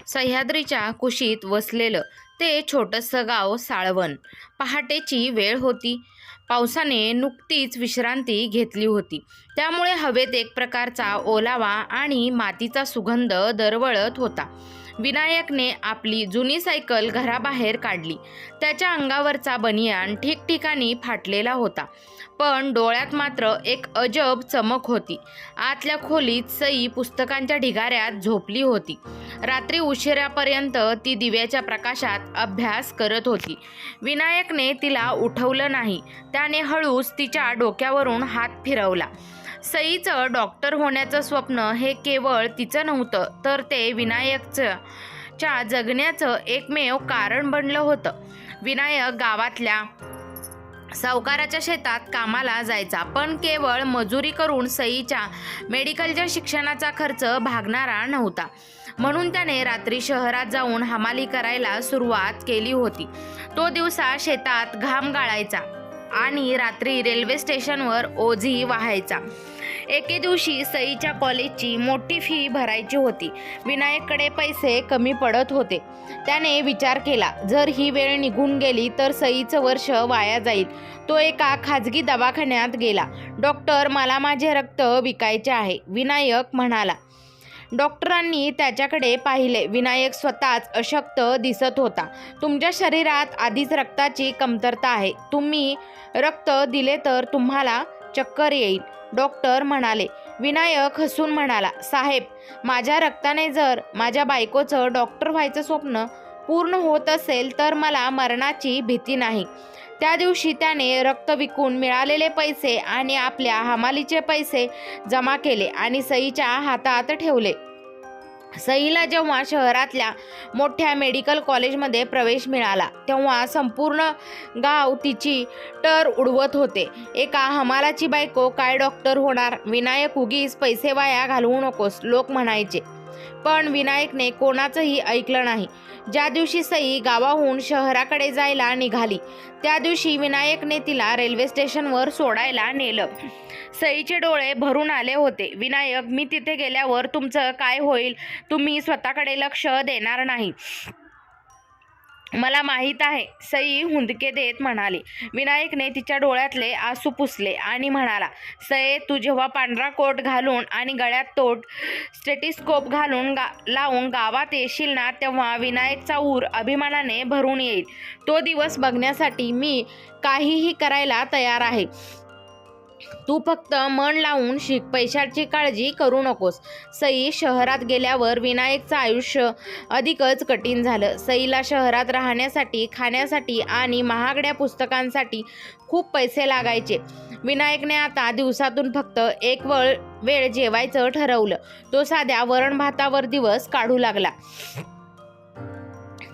सह्याद्रीच्या कुशीत वसलेलं ते छोटंसं गाव साळवन. पहाटेची वेळ होती. पावसाने नुकतीच विश्रांती घेतली होती, त्यामुळे हवेत एक प्रकारचा ओलावा आणि मातीचा सुगंध दरवळत होता. विनायकने आपली जुनी सायकल घराबाहेर काढली. त्याच्या अंगावरचा बनियान ठिकठिकाणी फाटलेला होता, पण डोळ्यात मात्र एक अजब चमक होती. आतल्या खोलीत सई पुस्तकांच्या ढिगाऱ्यात झोपली होती. रात्री उशिरापर्यंत ती दिव्याच्या प्रकाशात अभ्यास करत होती. विनायकने तिला उठवलं नाही. त्याने हळूच तिच्या डोक्यावरून हात फिरवला. सईचं डॉक्टर होण्याचं स्वप्न हे केवळ तिचं नव्हतं, तर ते विनायकच्या जगण्याचं एकमेव कारण बनलं होतं. विनायक गावातल्या सावकाराच्या शेतात कामाला जायचा, पण केवळ मजुरी करून सईच्या मेडिकलच्या शिक्षणाचा खर्च भागणारा नव्हता. म्हणून त्याने रात्री शहरात जाऊन हमाली करायला सुरुवात केली होती. तो दिवसा शेतात घाम गाळायचा आणि रात्री रेल्वे स्टेशनवर ओझी वाहायचा. एके दिवशी सईच्या कॉलेजची मोठी फी भरायची होती. विनायककडे पैसे कमी पडत होते. त्याने विचार केला, जर ही वेळ निघून गेली तर सईचं वर्ष वाया जाईल. तो एका खाजगी दवाखान्यात गेला. डॉक्टर, मला माझे रक्त विकायचे आहे, विनायक म्हणाला. डॉक्टरांनी त्याच्याकडे पाहिले. विनायक स्वतःच अशक्त दिसत होता. तुमच्या शरीरात आधीच रक्ताची कमतरता आहे. तुम्ही रक्त दिले तर तुम्हाला चक्कर येईल, डॉक्टर म्हणाले. विनायक हसून म्हणाला, साहेब, माझ्या रक्ताने जर माझ्या बायकोचं डॉक्टर व्हायचं स्वप्न पूर्ण होत असेल तर मला मरणाची भीती नाही. त्या दिवशी त्याने रक्त विकून मिळालेले पैसे आणि आपल्या हमालीचे पैसे जमा केले आणि सईच्या हातात ठेवले. सईला जेव्हा शहरातल्या मोठ्या मेडिकल कॉलेजमध्ये प्रवेश मिळाला, तेव्हा संपूर्ण गाव तिची टर उडवत होते. एका हमालाची बायको काय डॉक्टर होणार? विनायक, उगीच पैसे वाया घालवू नकोस, लोक म्हणायचे. पण विनायकने कोणाचंही ऐकलं नाही. ज्या दिवशी सई गावाहून शहराकडे जायला निघाली, त्या दिवशी विनायकने तिला रेल्वे स्टेशनवर सोडायला नेलं. सईचे डोळे भरून आले होते. विनायक, मी तिथे गेल्यावर तुमचं काय होईल? तुम्ही स्वतःकडे लक्ष देणार नाही, मला माहीत आहे, सई हुंदके देत म्हणाली. विनायकने तिच्या डोळ्यातले आसू पुसले आणि म्हणाला, सई, तू जेव्हा पांढरा कोट घालून आणि गळ्यात तो स्टेटिस्कोप घालून लावून गावात येशील ना, तेव्हा विनायकचा ऊर अभिमानाने भरून येईल. तो दिवस बघण्यासाठी मी काहीही करायला तयार आहे. तू फक्त मन लावून शिक, पैशाची काळजी करू नकोस. सई शहरात गेल्यावर विनायकचं आयुष्य अधिकच कठीण झालं. सईला शहरात राहण्यासाठी, खाण्यासाठी आणि महागड्या पुस्तकांसाठी खूप पैसे लागायचे. विनायकने आता दिवसातून फक्त एक वेळ जेवायचं ठरवलं. तो साध्या वरण भातावर दिवस काढू लागला.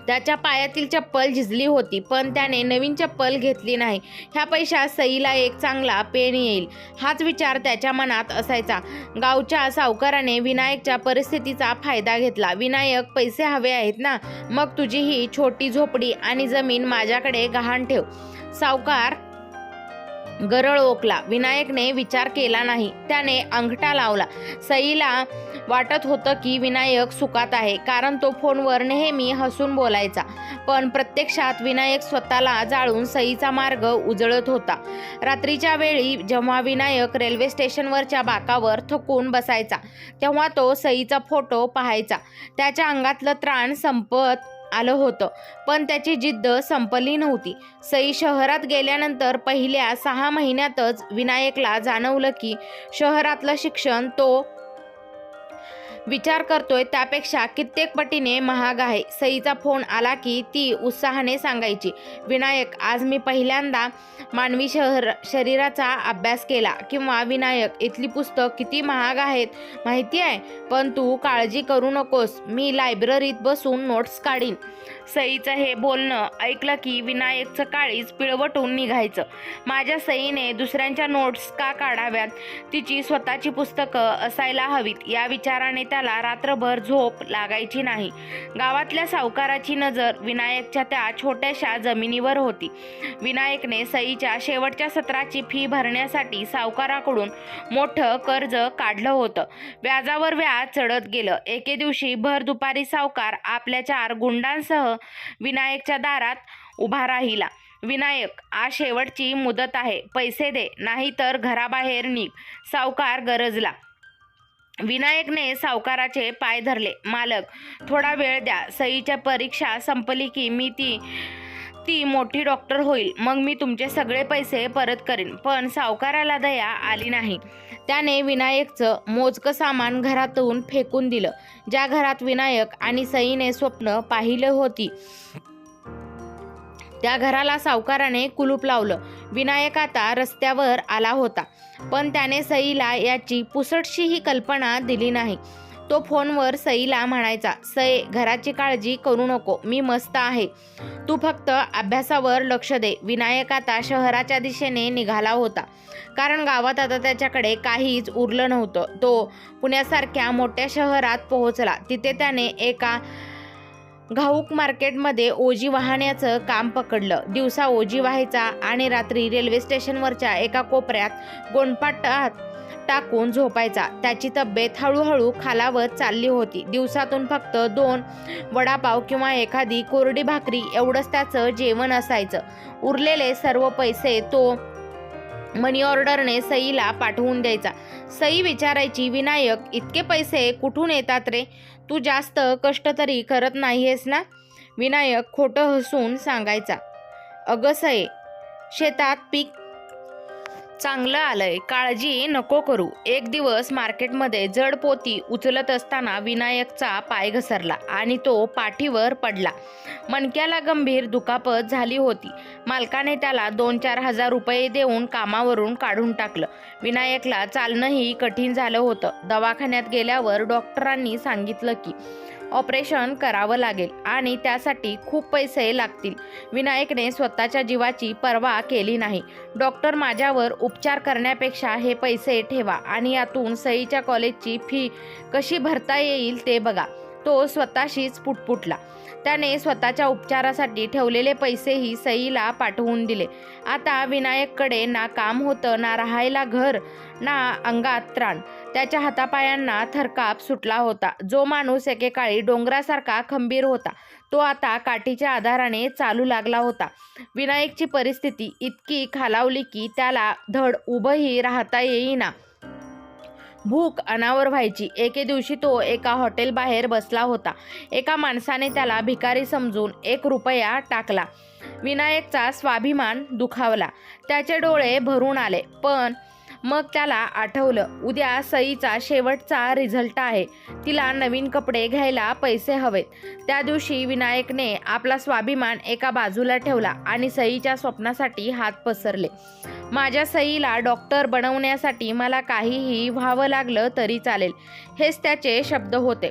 त्याच्या पायातील चप्पल झिजली होती, पण त्याने नवीन चप्पल घेतली नाही. ह्या पैशात सईला एक चांगला पेन येईल, हाच विचार त्याच्या मनात असायचा. गावच्या सावकाराने विनायकच्या परिस्थितीचा फायदा घेतला. विनायक, पैसे हवे आहेत ना, मग तुझी ही छोटी झोपडी आणि जमीन माझ्याकडे गहाण ठेव. सावकार गरळ ओकला. विनायकने विचार केला नाही. त्याने अंगठा लावला. सईला वाटत होतं की विनायक सुखात आहे, कारण तो फोनवर नेहमी हसून बोलायचा. पण प्रत्यक्षात विनायक स्वतःला जाळून सईचा मार्ग उजळत होता. रात्रीच्या वेळी जेव्हा विनायक रेल्वे स्टेशनवरच्या बाकावर थकून बसायचा, तेव्हा तो सईचा फोटो पाहायचा. त्याच्या अंगातलं त्राण संपत आलं होतं, पण त्याची जिद्द संपली नव्हती. सई शहरात गेल्यानंतर पहिल्या 6 महिन्यातच विनायकला जाणवलं की शहरातलं शिक्षण तो विचार करतोय त्यापेक्षा कित्येक पटीने महाग आहे. सईचा फोन आला की ती उत्साहाने सांगायची, विनायक, आज मी पहिल्यांदा मानवी शरीराचा अभ्यास केला. किंवा विनायक, इथली पुस्तक किती महाग आहेत माहिती आहे, पण तू काळजी करू नकोस, मी लायब्ररीत बसून नोट्स काढीन. सईचं हे बोलणं ऐकलं की विनायकचं काळीज पिळवटून निघायचं. माझ्या सईने दुसऱ्यांच्या नोट्स का काढाव्यात, तिची स्वतःची पुस्तकं असायला हवीत या विचाराने त्याला रात्रभर झोप लागायची नाही. गावातल्या सावकाराची नजर विनायकच्या त्या छोट्याशा जमिनीवर होती. विनायकने सईच्या शेवटच्या सत्राची फी भरण्यासाठी सावकाराकडून मोठं कर्ज काढलं होतं. व्याजावर व्याज चढत गेलं. एके दिवशी भर दुपारी सावकार आपल्या 4 गुंडांसह विनायकच्या दारात उभा राहिला. विनायक, आज शेवटची मुदत आहे, पैसे दे, नाहीतर घराबाहेर निघ, सावकार गरजला. विनायकने सावकाराचे पाय धरले. मालक, थोडा वेळ द्या, सईच्या परीक्षा संपली की मी ती मोठी डॉक्टर होईल, मग मी तुमचे सगळे पैसे परत करीन. पण सावकाराला दया आली नाही. त्याने विनायकचं मोजकं सामान घरातून फेकून दिलं. ज्या घरात विनायक आणि सईने स्वप्न पाहिलं होती त्या घराला सावकाराने कुलूप लावलं. विनायक आता रस्त्यावर आला होता, पण त्याने सईला याची पुसटशीही कल्पना दिली नाही. तो फोनवर सईला म्हणायचा, सई, घराची काळजी करू नको, मी मस्त आहे, तू फक्त अभ्यासावर लक्ष दे. विनायक आता शहराच्या दिशेने निघाला होता, कारण गावात आता त्याच्याकडे काहीच उरलं नव्हतं. तो पुण्यासारख्या मोठ्या शहरात पोहोचला. तिथे त्याने एका घाऊक मार्केटमध्ये ओझी वाहण्याचं काम पकडलं. दिवसा ओझी व्हायचा आणि रात्री रेल्वे स्टेशनवरच्या एका कोपऱ्यात गोंडपाटात टाकून झोपायचा. त्याची तब्येत हळूहळू खालावत चालली होती. दिवसातून फक्त 2 वडापाव किंवा एखादी कोरडी भाकरी एवढंच त्याचं जेवण असायचं. उरलेले सर्व पैसे तो मनी ऑर्डरने सईला पाठवून द्यायचा. सई विचारायची, विनायक, इतके पैसे कुठून येतात रे? तू जास्त कष्ट तरी करत नाहीयेस ना? विनायक खोटं हसून सांगायचा, अगं सई, शेतात पीक चांगलं आलंय, काळजी नको करू. एक दिवस मार्केटमध्ये जड पोती उचलत असताना विनायकचा पाय घसरला आणि तो पाठीवर पडला. मणक्याला गंभीर दुखापत झाली होती. मालकाने त्याला 2-4 हजार रुपये देऊन कामावरून काढून टाकलं. विनायकला चालणंही कठीण झालं होतं. दवाखान्यात गेल्यावर डॉक्टरांनी सांगितलं की ऑपरेशन करावं लागेल आणि त्यासाठी खूप पैसे लागतील. विनायकने स्वतःच्या जीवाची पर्वा केली नाही. डॉक्टर, माझ्यावर उपचार करण्यापेक्षा हे पैसे ठेवा आणि यातून सईच्या कॉलेजची फी कशी भरता येईल ते बघा. तो स्वतःशीच पुटपुटला. त्याने स्वतःच्या उपचारासाठी ठेवलेले पैसेही सईला पाठवून दिले. आता विनायककडे ना काम होतं, ना राहायला घर, ना अंगात त्राण. त्याच्या हातापायांना थरकाप सुटला होता. जो माणूस एकेकाळी डोंगरासारखा खंबीर होता, तो आता काठीच्या आधाराने चालू लागला होता. विनायकची परिस्थिती इतकी खालावली की त्याला धड उभंही राहता येईना. भूक अनावर व्हायची. एके दिवशी तो एका हॉटेलबाहेर बसला होता. एका माणसाने त्याला भिकारी समजून 1 रुपया टाकला. विनायकचा स्वाभिमान दुखावला. त्याचे डोळे भरून आले. पण मग त्याला आठवलं, उद्या सईचा शेवटचा रिझल्ट आहे. तिला नवीन कपडे घ्यायला पैसे हवेत. त्या दिवशी विनायकने आपला स्वाभिमान एका बाजूला ठेवला आणि सईच्या स्वप्नासाठी हात पसरले. माझ्या सईला डॉक्टर बनवण्यासाठी मला काहीही व्हावं लागलं तरी चालेल, हेच त्याचे शब्द होते.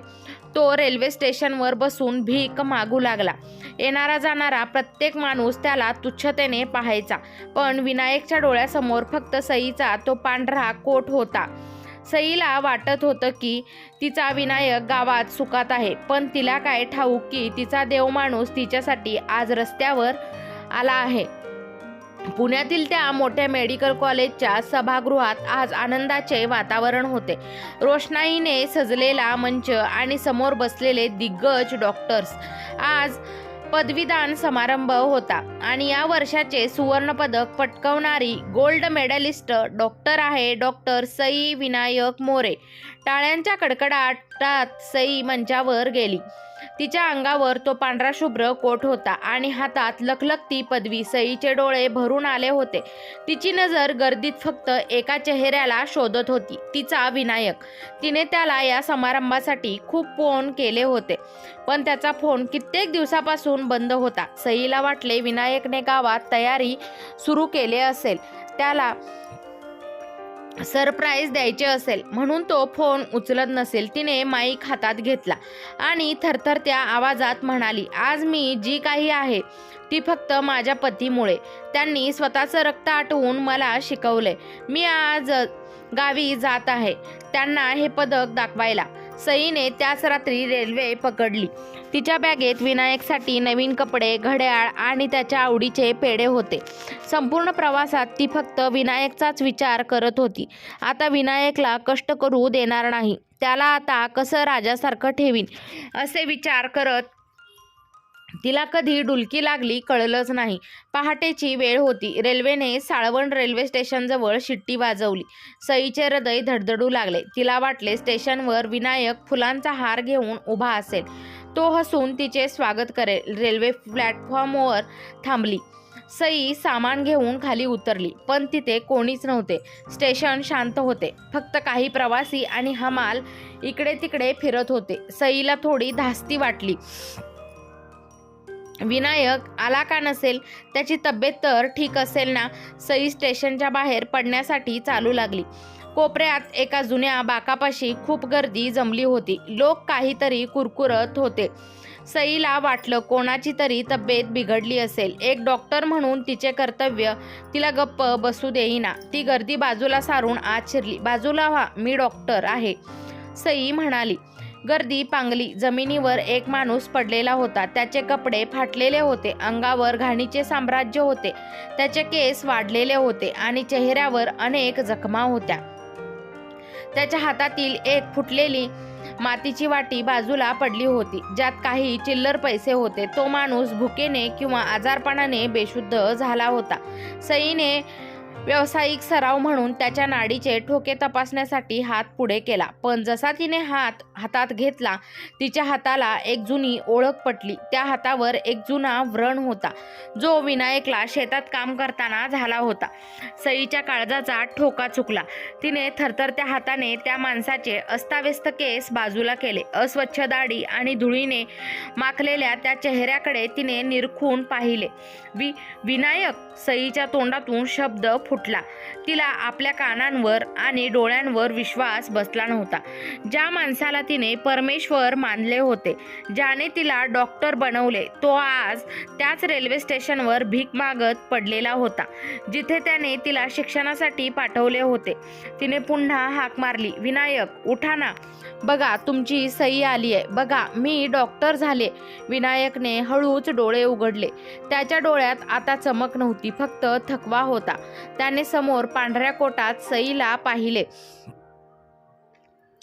तो रेल्वे स्टेशनवर बसून भीक मागू लागला. येणारा जाणारा प्रत्येक माणूस त्याला तुच्छतेने पाहायचा. पण विनायकच्या डोळ्यासमोर फक्त सईचा तो पांढरा कोट होता. सईला वाटत होतं की तिचा विनायक गावात सुखात आहे, पण तिला काय ठाऊक की तिचा देवमाणूस तिच्यासाठी आज रस्त्यावर आला आहे. पुण्यातील त्या मोठ्या मेडिकल कॉलेजच्या सभागृहात आज आनंदाचे वातावरण होते. रोषणाईने सजलेला मंच आणि समोर बसलेले दिग्गज डॉक्टर्स. आज पदवीदान समारंभ होता आणि या वर्षाचे सुवर्णपदक पटकावणारी गोल्ड मेडलिस्ट डॉक्टर आहे डॉक्टर सई विनायक मोरे. टाळ्यांच्या कडकडाटात सई मंचावर गेली. तिच्या अंगावर तो पांढरा शुभ्र कोट होता आणि हातात लखलखती पदवी. सईचे डोळे भरून आले होते. तिची नजर गर्दीत फक्त एका चेहऱ्याला शोधत होती, तिचा विनायक. तिने त्याला या समारंभासाठी खूप फोन केले होते, पण त्याचा फोन कित्येक दिवसापासून बंद होता. सईला वाटले विनायकने गावात तयारी सुरू केली असेल. त्याला सरप्राईज द्यायचे असेल म्हणून तो फोन उचलत नसेल. तिने माईक हातात घेतला आणि थरथरत्या आवाजात म्हणाली, आज मी जी काही आहे ती फक्त माझ्या पतीमुळे. त्यांनी स्वतःचं रक्त आटवून मला शिकवलंय. मी आज गावी जात आहे त्यांना हे पदक दाखवायला. सईने त्याच रात्री रेल्वे पकडली. तिच्या बॅगेत विनायकसाठी नवीन कपडे, घड्याळ आणि त्याच्या आवडीचे पेढे होते. संपूर्ण प्रवासात ती फक्त विनायकचाच विचार करत होती. आता विनायकला कष्ट करू देणार नाही, त्याला आता कसं राजासारखं ठेवीन असे विचार करत तिला कधी डुलकी लागली कळलंच नाही. पहाटेची वेळ होती. रेल्वेने साळवण रेल्वे स्टेशनजवळ शिट्टी वाजवली. सईचे हृदय धडधडू लागले. तिला वाटले स्टेशनवर विनायक फुलांचा हार घेऊन उभा असेल. तो हसून तिचे स्वागत करेल. रेल्वे प्लॅटफॉर्मवर थांबली. सई सामान घेऊन खाली उतरली, पण तिथे कोणीच नव्हते. स्टेशन शांत होते. फक्त काही प्रवासी आणि हमाल इकडे तिकडे फिरत होते. सईला थोडी धास्ती वाटली. विनायक आला का नसेल? त्याची तब्येत तर ठीक असेल ना? सई स्टेशनच्या बाहेर पडण्यासाठी चालू लागली. कोपऱ्यात एका जुन्या बाकापाशी खूप गर्दी जमली होती. लोक काहीतरी कुरकुरत होते. सईला वाटलं कोणाची तरी तब्येत बिघडली असेल. एक डॉक्टर म्हणून तिचे कर्तव्य तिला गप्प बसू देईना. ती गर्दी बाजूला सारून आत शिरली. बाजूला व्हा, मी डॉक्टर आहे, सई म्हणाली. गर्दी पांगली. जमिनीवर एक माणूस पडलेला होता. त्याचे कपडे फाटलेले होते. अंगावर घाणीचे साम्राज्य होते. त्याचे केस वाढलेले होते आणि चेहऱ्यावर अनेक जखमा होत्या. त्याच्या हातातील एक फुटलेली मातीची वाटी बाजूला पडली होती, ज्यात काही चिल्लर पैसे होते. तो माणूस भुकेने किंवा आजारपणाने बेशुद्ध झाला होता. सईने व्यावसायिक सराव म्हणून त्याच्या नाडीचे ठोके तपासण्यासाठी हात पुढे केला, पण जसा तिने हातात घेतला तिच्या हाताला एक जुनी ओळख पटली. त्या हातावर एक जुना व्रण होता, जो विनायकला शेतात काम करताना झाला होता. सईच्या काळजाचा ठोका चुकला. तिने थरथरत्या हाताने त्या माणसाचे अस्ताव्यस्त केस बाजूला केले. अस्वच्छ दाढी आणि धुळीने माखलेल्या त्या चेहऱ्याकडे तिने निरखून पाहिले. विनायक, सईच्या तोंडातून शब्द फुटला. तिला आपल्या कानांवर आणि डोळ्यांवर विश्वास बसला नव्हता. ज्या माणसाला तिने परमेश्वर मानले होते, ज्याने तिला डॉक्टर बनवले, तो आज त्याच रेल्वे स्टेशनवर भीक मागत पडलेला होता, जिथे त्याने तिला शिक्षणासाठी पाठवले होते. तिने पुन्हा हाक मारली, विनायक, उठा ना. बघा, तुमची सई आली आहे. बघा, मी डॉक्टर झाले. विनायकने हळूच डोळे उघडले. त्याच्या डोळ्यात आता चमक नव्हती, फक्त थकवा होता. त्याने समोर पांढऱ्या कोटात सईला पाहिले.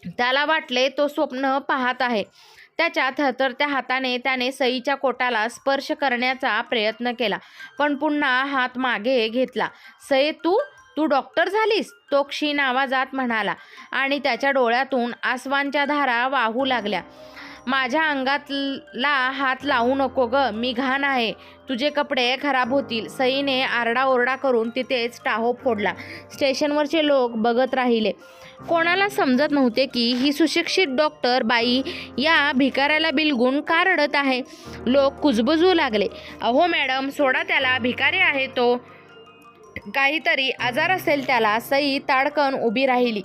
त्याला वाटले तो स्वप्न पाहत आहे. त्याच्या थरथरत्या हाताने त्याने सईच्या कोटाला स्पर्श करण्याचा प्रयत्न केला, पण पुन्हा हात मागे घेतला. सई, तू डॉक्टर झालीस? तो क्षीण आवाजात म्हणाला आणि त्याच्या डोळ्यातून आसवांच्या धारा वाहू लागल्या. माझ्या अंगातला हात लावू नको ग, मी घाण आहे. तुझे कपडे खराब होतील. सईने आरडाओरडा करून तिथेच टाहो फोडला. स्टेशनवरचे लोक बघत राहिले. कोणाला समजत नव्हते की ही सुशिक्षित डॉक्टर बाई या भिकाऱ्याला बिलगून का रडत आहे. लोक कुजबुजू लागले. अहो मॅडम, सोडा त्याला, भिकारी आहे तो, काहीतरी आजार असेल त्याला. सई ताडकन उभी राहिली.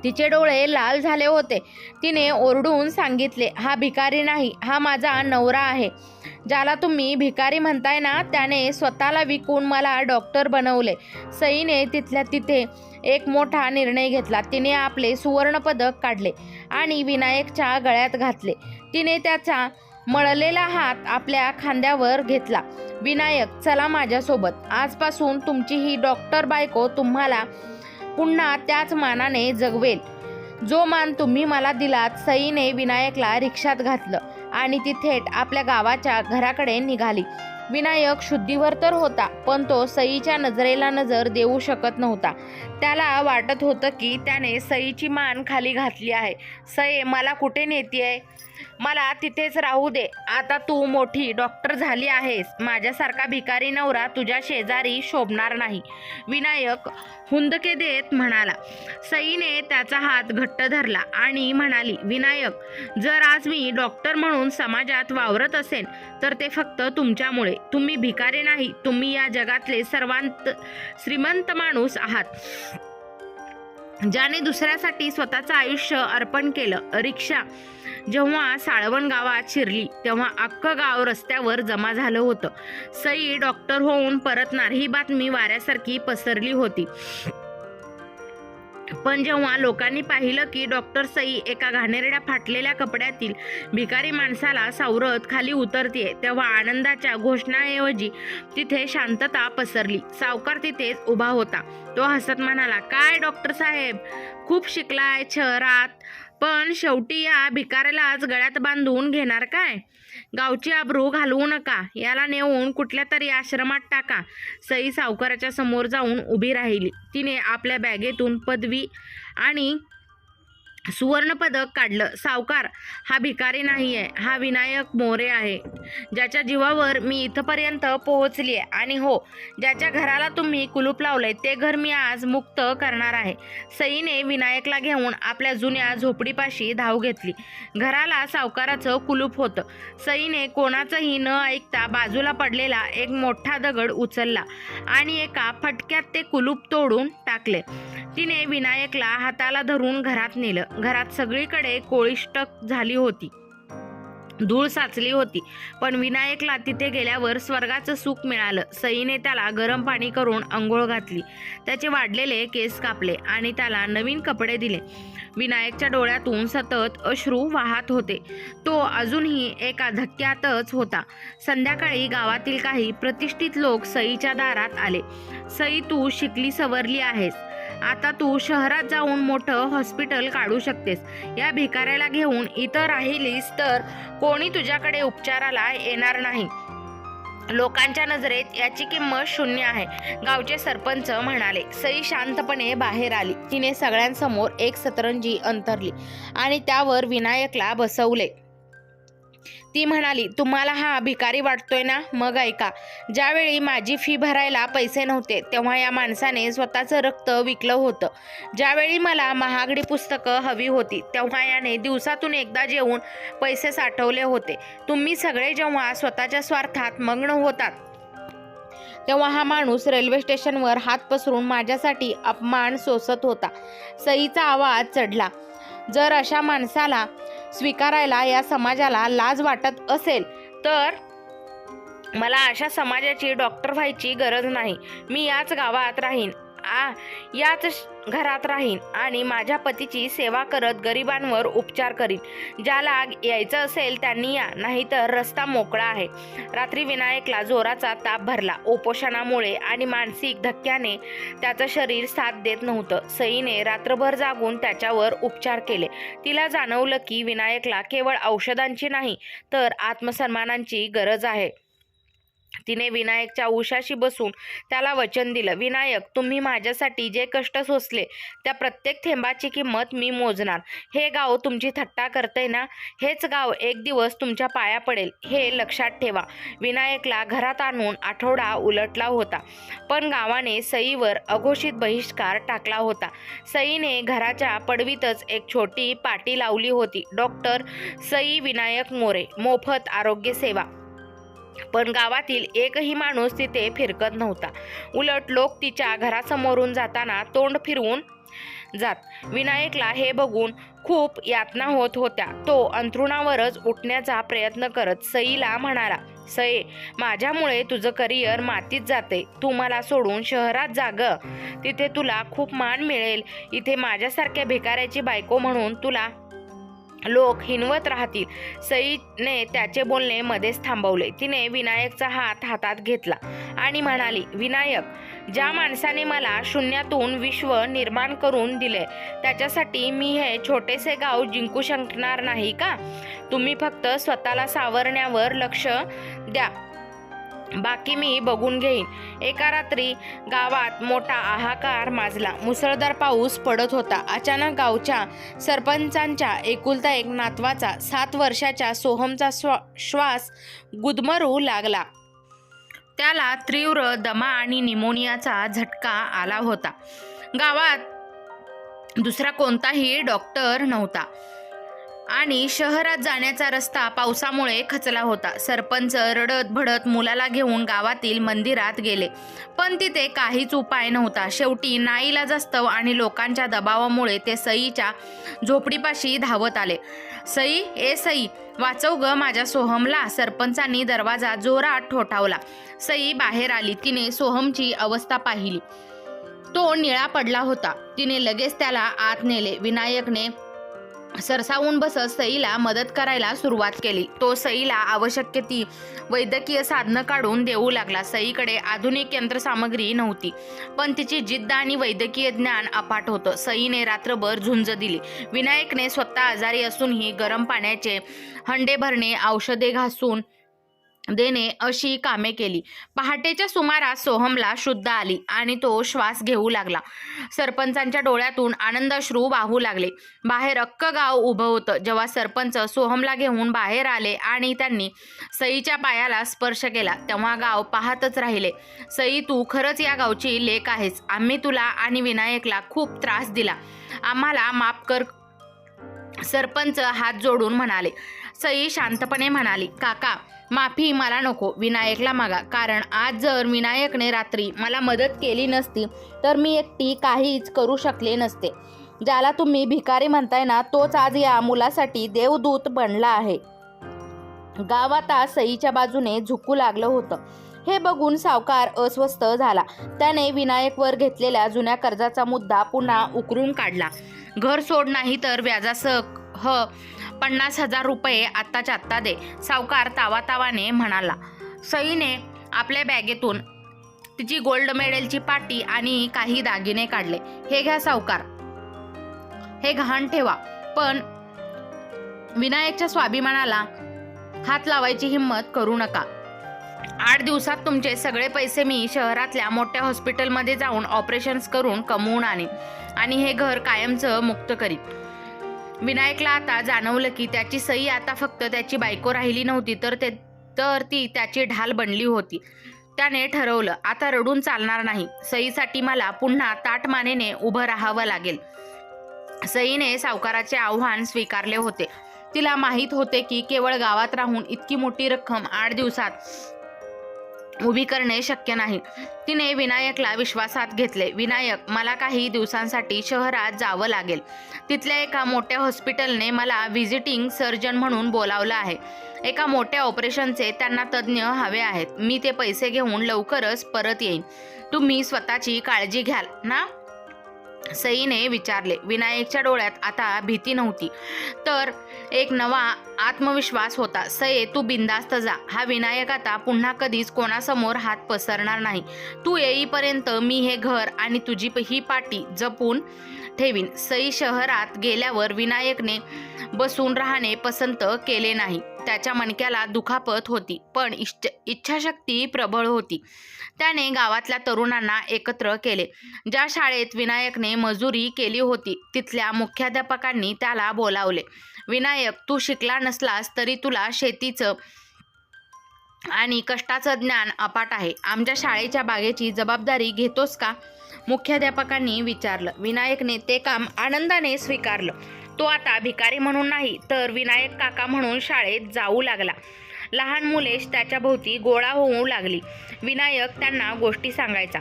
तिचे डोळे लाल झाले होते. तिने ओरडून सांगितले, हा भिकारी नाही, हा माझा नवरा आहे. ज्याला तुम्ही भिकारी म्हणताय ना, त्याने स्वतःला विकून मला डॉक्टर बनवले. सईने तिथल्या तिथे एक मोठा निर्णय घेतला. तिने आपले सुवर्णपदक काढले आणि विनायकच्या गळ्यात घातले. तिने त्याचा मळलेला हात आपल्या खांद्यावर घेतला. विनायक, चला माझ्यासोबत. आजपासून तुमची ही डॉक्टर बायको तुम्हाला पुन्हा त्याच मानाने जगवेल, जो मान तुम्ही मला दिलात. सईने विनायकला रिक्षात घातलं आणि ती थेट आपल्या गावाच्या घराकडे निघाली. विनायक शुद्धीवर तर होता, पण तो सईच्या नजरेला नजर देऊ शकत नव्हता. त्याला वाटत होतं की त्याने सईची मान खाली घातली आहे. सई, मला कुठे नेतीये? मला तिथेच राहू दे. आता तू मोठी डॉक्टर झाली आहेस. माझ्यासारखा भिकारी नवरा तुझ्या शेजारी शोभणार नाही, विनायक हुंदके देत म्हणाला. सईने त्याचा हात घट्ट धरला आणि म्हणाली, विनायक, जर आज मी डॉक्टर म्हणून समाजात वावरत असेन तर ते फक्त तुमच्यामुळे. तुम्ही भिकारी नाही, तुम्ही या जगातले सर्वात श्रीमंत माणूस आहात. ज्याने दुसऱ्यासाठी स्वतःचं आयुष्य अर्पण केलं. रिक्षा जेव्हा साळवन गावात शिरली तेव्हा अख्खं गाव रस्त्यावर जमा झालं होतं. सई डॉक्टर होऊन परतणार ही बातमी वाऱ्यासारखी पसरली होती. पण जेव्हा लोकांनी पाहिलं की डॉक्टर सई एका घाणेरड्या फाटलेल्या कपड्यातील भिकारी माणसाला सावरत खाली उतरतीये, तेव्हा आनंदाच्या घोषणाऐवजी तिथे शांतता पसरली. सावकार तिथेच उभा होता. तो हसत म्हणाला, काय डॉक्टर साहेब, खूप शिकलाय शहरात, पण शेवटी या भिकाऱ्यालाच गळ्यात बांधून घेणार काय? गावची आबरू घालवू नका, याला नेऊन कुठल्या तरी आश्रमात टाका. सई सावकाराच्या समोर जाऊन उभी राहिली. तिने आपल्या बॅगेतून पदवी आणि सुवर्णपदक काढलं. सावकार, हा भिकारी नाही आहे, हा विनायक मोरे आहे, ज्याच्या जीवावर मी इथपर्यंत पोहोचली आहे. आणि हो, ज्याच्या घराला तुम्ही कुलूप लावलंय ते घर मी आज मुक्त करणार आहे. सईने विनायकला घेऊन आपल्या जुन्या झोपडीपाशी धाव घेतली. घराला सावकाराचं कुलूप होतं. सईने कोणाचंही न ऐकता बाजूला पडलेला एक मोठा दगड उचलला आणि एका फटक्यात ते कुलूप तोडून टाकले. तिने विनायकला हाताला धरून घरात नेलं. घरात सगळीकडे कोळिष्टक झाली होती, धूळ साचली होती, पण विनायकला तिथे गेल्यावर स्वर्गाचं सुख मिळालं. सईने त्याला गरम पाणी करून अंघोळ घातली, त्याचे वाढलेले केस कापले आणि त्याला नवीन कपडे दिले. विनायकच्या डोळ्यातून सतत अश्रू वाहत होते. तो अजूनही एका धक्क्यातच होता. संध्याकाळी गावातील काही प्रतिष्ठित लोक सईच्या दारात आले. सई, तू शिकली सवरली आहेस, आता तू शहरात जाऊन मोठं हॉस्पिटल काढू शकतेस. या भिकाऱ्याला घेऊन इथं राहिलीस तर कोणी तुझ्याकडे उपचाराला येणार नाही. लोकांच्या नजरेत याची किंमत शून्य आहे, गावचे सरपंच म्हणाले. सई शांतपणे बाहेर आली. तिने सगळ्यांसमोर एक सतरंजी अंथरली आणि त्यावर विनायकला बसवले. ती म्हणाली, तुम्हाला हा भिकारी वाटतोय ना? मग ऐका. ज्यावेळी माझी फी भरायला पैसे नव्हते तेव्हा या माणसाने स्वतःचं रक्त विकलं होतं. ज्यावेळी मला महागडी पुस्तकं हवी होती तेव्हा याने दिवसातून एकदा जेवून पैसे साठवले होते. तुम्ही सगळे जेव्हा स्वतःच्या स्वार्थात मग्न होतात तेव्हा हा माणूस रेल्वे स्टेशनवर हात पसरून माझ्यासाठी अपमान सोसत होता. सईचा आवाज चढला. जर अशा माणसाला स्वीकारायला या समाजाला लाज वाटत असेल तर मला अशा समाजाची डॉक्टर व्हायची गरज नाही. मी याच गावात राहीन, याच घरात राहीन आणि माझ्या पतीची सेवा करत गरिबांवर उपचार करीन. ज्याला यायचं असेल त्यांनी या, नाहीतर रस्ता मोकळा आहे. रात्री विनायकला जोराचा ताप भरला. उपोषणामुळे आणि मानसिक धक्क्याने त्याचं शरीर साथ देत नव्हतं. सईने रात्रभर जागून त्याच्यावर उपचार केले. तिला जाणवलं की विनायकला केवळ औषधांची नाही तर आत्मसन्मानाची गरज आहे. तिने विनायकच्या उशाशी बसून त्याला वचन दिलं, विनायक, तुम्ही माझ्यासाठी जे कष्ट सोसले त्या प्रत्येक थेंबाची किंमत मी मोजणार. हे गाव तुमची थट्टा करतंय ना, हेच गाव एक दिवस तुमच्या पाया पडेल, हे लक्षात ठेवा. विनायकला घरात आणून आठवडा उलटला होता, पण गावाने सईवर अघोषित बहिष्कार टाकला होता. सईने घराच्या पडवीतच एक छोटी पाटी लावली होती, डॉक्टर सई विनायक मोरे, मोफत आरोग्य सेवा. पण गावातील एकही माणूस तिथे फिरकत नव्हता. उलट लोक तिच्या घरासमोरून जाताना तोंड फिरवून जात. विनायकला हे बघून खूप यातना होत होत्या. तो अंथरुणावरच उठण्याचा प्रयत्न करत सईला म्हणाला, सई, माझ्यामुळे तुझं करिअर मातीत जाते. तू मला सोडून शहरात जा गं, तिथे तुला खूप मान मिळेल. इथे माझ्यासारख्या भिकाऱ्याची बायको म्हणून तुला लोक हिनवत राहतील. सईने त्याचे बोलणे मध्येच थांबवले. तिने विनायकचा हात हातात घेतला आणि म्हणाली, विनायक, ज्या माणसाने मला शून्यातून विश्व निर्माण करून दिले त्याच्यासाठी मी हे छोटेसे गाव जिंकू शकणार नाही का? तुम्ही फक्त स्वतःला सावरण्यावर लक्ष द्या, बाकी मी बघून घेईन. एका रात्री गावात मोठा हाहाकार माजला. मुसळधार पाऊस पडत होता. अचानक गावच्या सरपंचांच्या एकुलता एक नातवाचा 7 वर्षाच्या सोहमचा श्वास गुदमरू लागला. त्याला तीव्र दमा आणि निमोनियाचा झटका आला होता. गावात दुसरा कोणताही डॉक्टर नव्हता आणि शहरात जाण्याचा रस्ता पावसामुळे खचला होता. सरपंच रडत भडत मुलाला घेऊन गावातील मंदिरात गेले, पण तिथे काहीच उपाय नव्हता. शेवटी नाईलाजास्तव आणि लोकांच्या दबावामुळे ते सईच्या झोपडीपाशी धावत आले. सई, ए सई, वाचव ग माझ्या सोहमला. सरपंचांनी दरवाजा जोरात ठोठावला. सई बाहेर आली. तिने सोहमची अवस्था पाहिली. तो निळा पडला होता. तिने लगेच त्याला आत नेले. विनायकने सरसावून बसत सईला मदत करायला सुरुवात केली. तो सईला आवश्यक ती वैद्यकीय साधनं काढून देऊ लागला. सईकडे आधुनिक यंत्रसामग्री नव्हती, पण तिची जिद्द आणि वैद्यकीय ज्ञान अफाट होतं. सईने रात्रभर झुंज दिली. विनायकने स्वतः आजारी असूनही गरम पाण्याचे हंडे भरणे, औषधे घासून देणे अशी कामे केली. पहाटेच्या सुमारास सोहमला शुद्ध आली आणि तो श्वास घेऊ लागला. सरपंचांच्या डोळ्यातून आनंदाश्रू वाहू लागले. बाहेर अख्खं गाव उभं होतं. जेव्हा सरपंच सोहमला घेऊन बाहेर आले आणि त्यांनी सईच्या पायाला स्पर्श केला, तेव्हा गाव पाहतच राहिले. सई, तू खरंच या गावची लेक आहेस. आम्ही तुला आणि विनायकला खूप त्रास दिला. आम्हाला माफ कर. सरपंच हात जोडून म्हणाले. सई शांतपणे म्हणाली, काका, माफी मला नको, विनायकला मागा. कारण आज जर विनायकने रात्री मला मदत केली नसती तर मी एकटी काहीच करू शकले नसते. ज्याला तुम्ही भिकारी म्हणताय ना, तोच आज या मुलासाठी देवदूत बनला आहे. गाव आता सईच्या बाजूने झुकू लागलं होतं. हे बघून सावकार अस्वस्थ झाला. त्याने विनायकवर घेतलेल्या जुन्या कर्जाचा मुद्दा पुन्हा उकरून काढला. घर सोड, नाही तर व्याजासह 50,000 रुपये आत्ताच्या आत्ता दे, सावकार तावातावाने म्हणाला. सईने आपल्या बॅगेतून तिची गोल्ड मेडलची पाटी आणि काही दागिने काढले. हे घ्या सावकार, हे गहाण ठेवा, पण विनायकच्या स्वाभिमानाला हात लावायची हिंमत करू नका. 8 दिवसात तुमचे सगळे पैसे मी शहरातल्या मोठ्या हॉस्पिटलमध्ये जाऊन ऑपरेशन्स करून कमवून आणीन आणि हे घर कायमचं मुक्त करीन. विनायकला आता जाणवलं की त्याची सई आता फक्त त्याची बायको राहिली नव्हती, तर ती त्याची ढाल बनली होती. त्याने ठरवलं, आता रडून चालणार नाही. सईसाठी मला पुन्हा ताठमानेने उभं राहावं लागेल. सईने सावकाराचे आव्हान स्वीकारले होते. तिला माहीत होते की केवळ गावात राहून इतकी मोठी रक्कम 8 दिवसात उभी करणे शक्य नाही. तिने विनायकला विश्वासात घेतले. विनायक, मला काही दिवसांसाठी शहरात जावं लागेल. तिथल्या एका मोठ्या हॉस्पिटलने मला व्हिजिटिंग सर्जन म्हणून बोलावलं आहे. एका मोठ्या ऑपरेशनचे त्यांना तज्ज्ञ हवे आहेत. मी ते पैसे घेऊन लवकरच परत येईन. तुम्ही स्वतःची काळजी घ्याल ना? सईने विचारले. विनायकच्या डोळ्यात आता भीती नव्हती, तर एक नवा आत्मविश्वास होता. सई, तू बिंदास्त जा. हा विनायक आता पुन्हा कधीच कोणासमोर हात पसरणार नाही. तू येईपर्यंत मी हे घर आणि तुझी ही पाटी जपून ठेवीन. सई शहरात गेल्यावर विनायकने बसून राहणे पसंत केले नाही. त्याच्या मणक्याला दुखापत होती, पण इच्छाशक्ती प्रबळ होती. त्याने गावातल्या तरुणांना एकत्र केले. ज्या शाळेत विनायकने मजुरी केली होती तिथल्या मुख्याध्यापकांनी त्याला बोलावले. विनायक, तू शिकला नसलास तरी तुला शेतीचं आणि कष्टाचं ज्ञान अफाट आहे. आमच्या शाळेच्या बागेची जबाबदारी घेतोस का? मुख्याध्यापकांनी विचारलं. विनायकने ते काम आनंदाने स्वीकारलं. तो आता भिकारी म्हणून नाही, तर विनायक काका म्हणून शाळेत जाऊ लागला. लहान मुले त्याच्या भोवती गोळा होऊ लागली. विनायक त्यांना गोष्टी सांगायचा,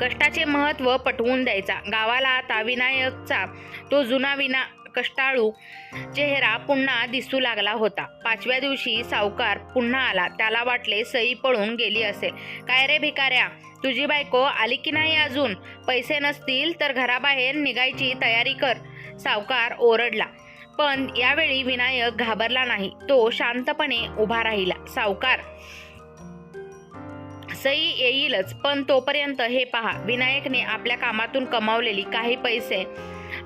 कष्टाचे महत्त्व पटवून द्यायचा. गावाला आता विनायकचा तो जुना कष्टाळू चेहरा पुन्हा दिसू लागला होता. 5व्या दिवशी सावकार पुन्हा आला. त्याला वाटले सई पळून गेली असेल. काय रे भिकाऱ्या, तुझी बायको आली की नाही अजून? पैसे नसतील तर घराबाहेर निघायची तयारी कर, सावकार ओरडला. पण यावेळी विनायक घाबरला नाही. तो शांतपणे उभा राहिला. सावकार, सई येईलच, पण तोपर्यंत हे पहा. विनायकने आपल्या कामातून कमावलेली काही पैसे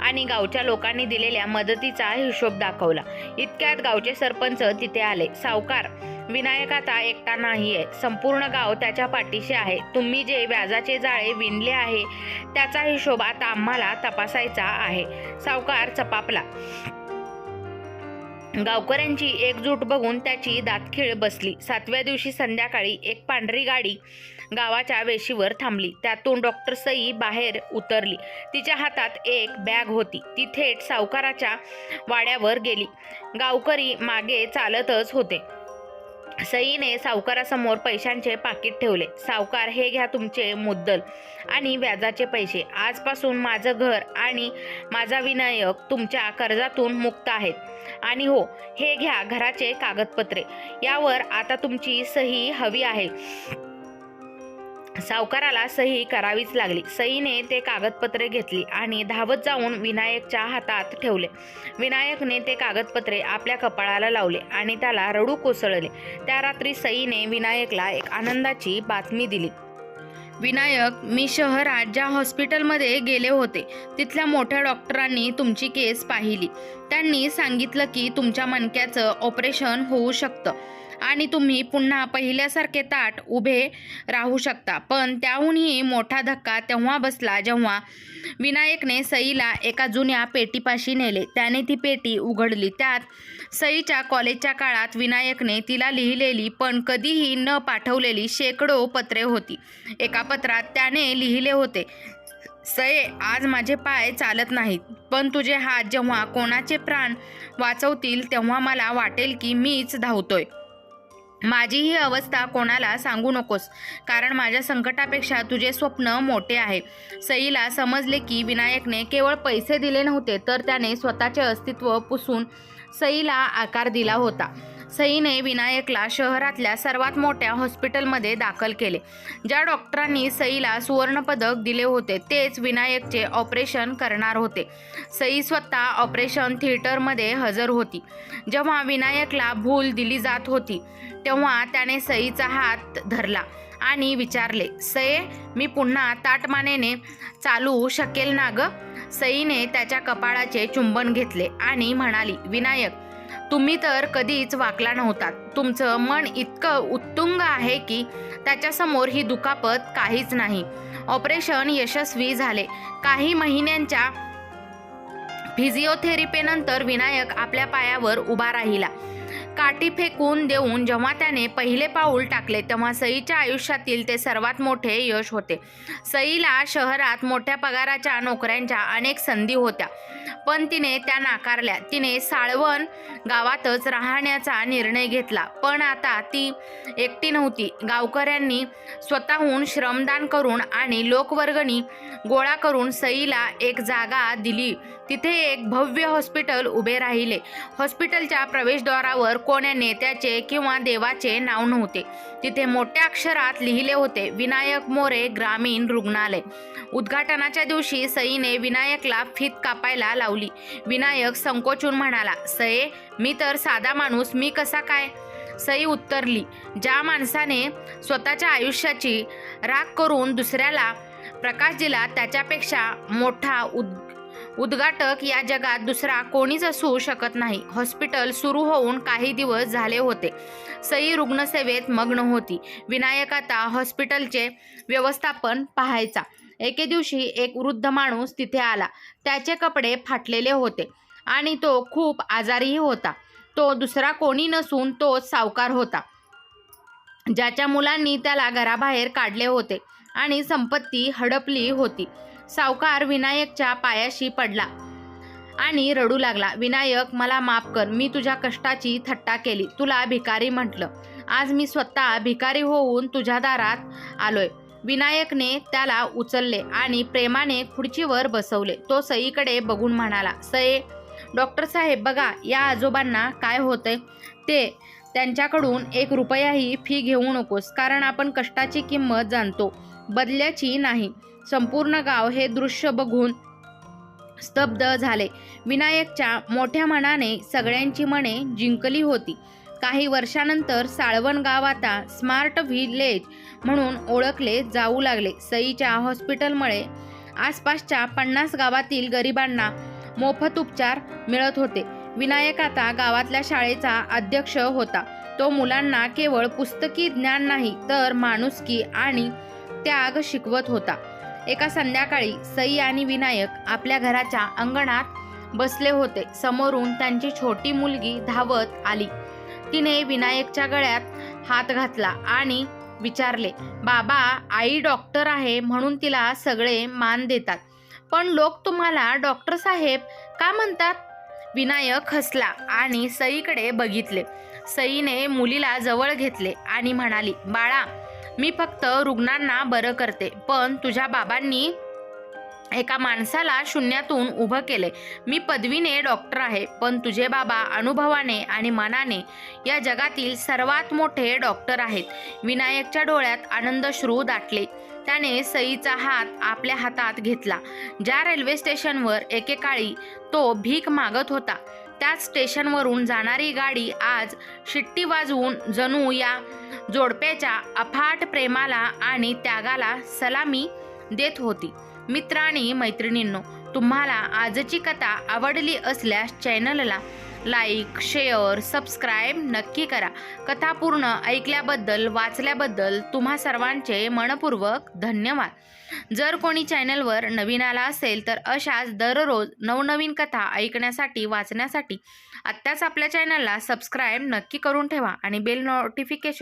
आणि गावच्या लोकांनी दिलेल्या मदतीचा हिशोब दाखवला. इतक्यात गावचे सरपंच तिथे आले. सावकार, विनायक आता एकटा नाहीये. संपूर्ण गाव त्याच्या पाठीशी आहे. तुम्ही जे व्याजाचे जाळे विणले आहे त्याचा हिशोब आता आम्हाला तपासायचा आहे. सावकार चपापला. गावकऱ्यांची एकजूट बघून त्याची दातखिळ बसली. 7व्या दिवशी संध्याकाळी एक पांढरी गाडी गावाच्या वेशीवर थांबली. त्यातून डॉक्टर सई बाहेर उतरली. तिच्या हातात एक बॅग होती. ती थेट सावकाराच्या वाड्यावर गेली. गावकरी मागे चालतच होते. सईने सावकारासमोर पैशांचे पाकीट ठेवले. सावकार, हे घ्या तुमचे मुद्दल आणि व्याजाचे पैसे. आजपासून माझं घर आणि माझा विनायक तुमच्या कर्जातून मुक्त आहेत. आणि हो, हे घ्या घराचे कागदपत्रे. यावर आता तुमची सही हवी आहे. सावकाराला सही करावीच लागली. सईने ते कागदपत्रे घेतली आणि धावत जाऊन विनायकच्या हातात ठेवले. विनायकने ते कागदपत्रे आपल्या कपाळाला लावले आणि त्याला रडू कोसळले. त्या रात्री सईने विनायकला एक आनंदाची बातमी दिली. विनायक, मी शहरात ज्या हॉस्पिटलमध्ये गेले होते तिथल्या मोठ्या डॉक्टरांनी तुमची केस पाहिली. त्यांनी सांगितलं की तुमच्या मणक्याचं ऑपरेशन होऊ शकतं आणि तुम्ही पुन्हा पहिल्यासारखे ताठ उभे राहू शकता. पण त्याहूनही मोठा धक्का तेव्हा बसला जेव्हा विनायकने सईला एका जुन्या पेटीपाशी नेले. त्याने ती पेटी उघडली. त्यात सईच्या कॉलेजच्या काळात विनायकने तिला लिहिलेली पण कधीही न पाठवलेली शेकडो पत्रे होती. एका पत्रात त्याने लिहिले होते, सये, आज माझे पाय चालत नाहीत, पण तुझे हात जेव्हा कोणाचे प्राण वाचवतील तेव्हा मला वाटेल की मीच धावतोय. माझी ही अवस्था कोणाला सांगू नकोस, कारण माझ्या संकटापेक्षा तुझे स्वप्न मोठे आहे. सईला समजले की विनायकने केवळ पैसे दिले नव्हते, तर त्याने स्वतःचे अस्तित्व पुसून सईला आकार दिला होता. सईने विनायकला शहरातल्या सर्वात मोठ्या हॉस्पिटलमध्ये दाखल केले. ज्या डॉक्टरांनी सईला सुवर्णपदक दिले होते तेच विनायकचे ऑपरेशन करणार होते. सई स्वतः ऑपरेशन थिएटरमध्ये हजर होती. जेव्हा विनायकला भूल दिली जात होती तेव्हा त्याने सईचा हात धरला आणि विचारले, सये, मी पुन्हा ताटमानेने चालू शकेल ना ग? सईने त्याच्या कपाळाचे चुंबन घेतले आणि म्हणाली, विनायक, तुम्ही तर कधीच वाकला नव्हतात. तुमचं मन इतकं उत्तुंग आहे की त्याच्यासमोर ही दुखापत काहीच नाही. ऑपरेशन यशस्वी झाले. काही महिन्यांच्या फिजिओथेरपीनंतर विनायक आपल्या पायावर उभा राहिला. काठी फेकून देऊन जेव्हा त्याने पहिले पाऊल टाकले तेव्हा सईच्या आयुष्यातील ते सर्वात मोठे यश होते. सईला शहरात मोठ्या पगाराच्या नोकऱ्यांच्या अनेक संधी होत्या, पण तिने त्या नाकारल्या. तिने साळवन गावातच राहण्याचा निर्णय घेतला. पण आता ती एकटी नव्हती. गावकऱ्यांनी स्वतःहून श्रमदान करून आणि लोकवर्गणी गोळा करून सईला एक जागा दिली. तिथे एक भव्य हॉस्पिटल उभे राहिले. हॉस्पिटलच्या प्रवेशद्वारावर कोण्या नेत्याचे किंवा देवाचे नाव नव्हते. तिथे मोठ्या अक्षरात लिहिले होते, विनायक मोरे ग्रामीण रुग्णालय. उद्घाटनाच्या दिवशी सईने विनायकला फीत कापायला लावली. विनायक संकोचून म्हणाला, सये, मी तर साधा माणूस, मी कसा काय? सई उत्तरली, ज्या माणसाने स्वतःच्या आयुष्याची राख करून दुसऱ्याला प्रकाश दिला त्याच्यापेक्षा मोठा उद्घाटक या जगात दुसरा कोणीच असू शकत नाही. हॉस्पिटल सुरू होऊन काही दिवस झाले होते. सई रुग्णसेवेत मग्न होती. विनायक आता हॉस्पिटलचे व्यवस्थापन पाहायचा. एके दिवशी एक वृद्ध माणूस तिथे आला. त्याचे कपडे फाटलेले होते आणि तो खूप आजारीही होता. तो दुसरा कोणी नसून तोच सावकार होता, ज्याच्या मुलांनी त्याला घराबाहेर काढले होते आणि संपत्ती हडपली होती. सावकार विनायकच्या पायाशी पडला आणि रडू लागला. विनायक, मला माफ कर. मी तुझ्या कष्टाची थट्टा केली. तुला भिकारी म्हटलं. आज मी स्वतः भिकारी होऊन तुझ्या दारात आलोय. विनायकने त्याला उचलले आणि प्रेमाने खुर्चीवर बसवले. तो सईकडे बघून म्हणाला, सये, डॉक्टर साहेब, बघा या आजोबांना काय होतंय ते. त्यांच्याकडून 1 रुपयाही फी घेऊ नकोस, कारण आपण कष्टाची किंमत जाणतो, बदल्याची नाही. संपूर्ण गाव हे दृश्य बघून स्तब्ध झाले. विनायकच्या मोठ्या मनाने सगळ्यांची मने जिंकली होती. काही वर्षानंतर साळवन गाव आता स्मार्ट व्हिलेज म्हणून ओळखले जाऊ लागले. सईच्या हॉस्पिटलमुळे आसपासच्या 50 गावातील गरिबांना मोफत उपचार मिळत होते. विनायक आता गावातल्या शाळेचा अध्यक्ष होता. तो मुलांना केवळ पुस्तकी ज्ञान नाही तर माणुसकी आणि त्याग शिकवत होता. एका संध्याकाळी सई आणि विनायक आपल्या घराच्या अंगणात बसले होते. समोरून त्यांची छोटी मुलगी धावत आली. तिने विनायकच्या गळ्यात हात घातला आणि विचारले, बाबा, आई डॉक्टर आहे म्हणून तिला सगळे मान देतात, पण लोक तुम्हाला डॉक्टर साहेब का म्हणतात? विनायक हसला आणि सईकडे बघितले. सईने मुलीला जवळ घेतले आणि म्हणाली, बाळा, मी फक्त रुग्णांना बरं करते, पण तुझ्या बाबांनी एका माणसाला शून्यातून उभं केले. मी पदवीने डॉक्टर आहे, पण तुझे बाबा अनुभवाने आणि मनाने या जगातील सर्वात मोठे डॉक्टर आहेत. विनायकच्या डोळ्यात आनंदश्रू दाटले. त्याने सईचा हात आपल्या हातात घेतला. ज्या रेल्वे स्टेशनवर एकेकाळी तो भीक मागत होता, त्याच स्टेशनवरून जाणारी गाडी आज शिट्टी वाजवून जणू या जोडप्याच्या अफाट प्रेमाला आणि त्यागाला सलामी देत होती. मित्र आणि मैत्रिणींनो, तुम्हाला आजची कथा आवडली असल्यास चॅनलला लाईक, शेअर, सबस्क्राईब नक्की करा. कथा पूर्ण ऐकल्याबद्दल, वाचल्याबद्दल तुम्हा सर्वांचे मनपूर्वक धन्यवाद. जर कोणी चॅनलवर नवीन आला असेल तर अशाच दररोज नवनवीन कथा ऐकण्यासाठी, वाचण्यासाठी आत्ताच आपल्या चॅनलला सबस्क्राईब नक्की करून ठेवा आणि बेल नोटिफिकेशन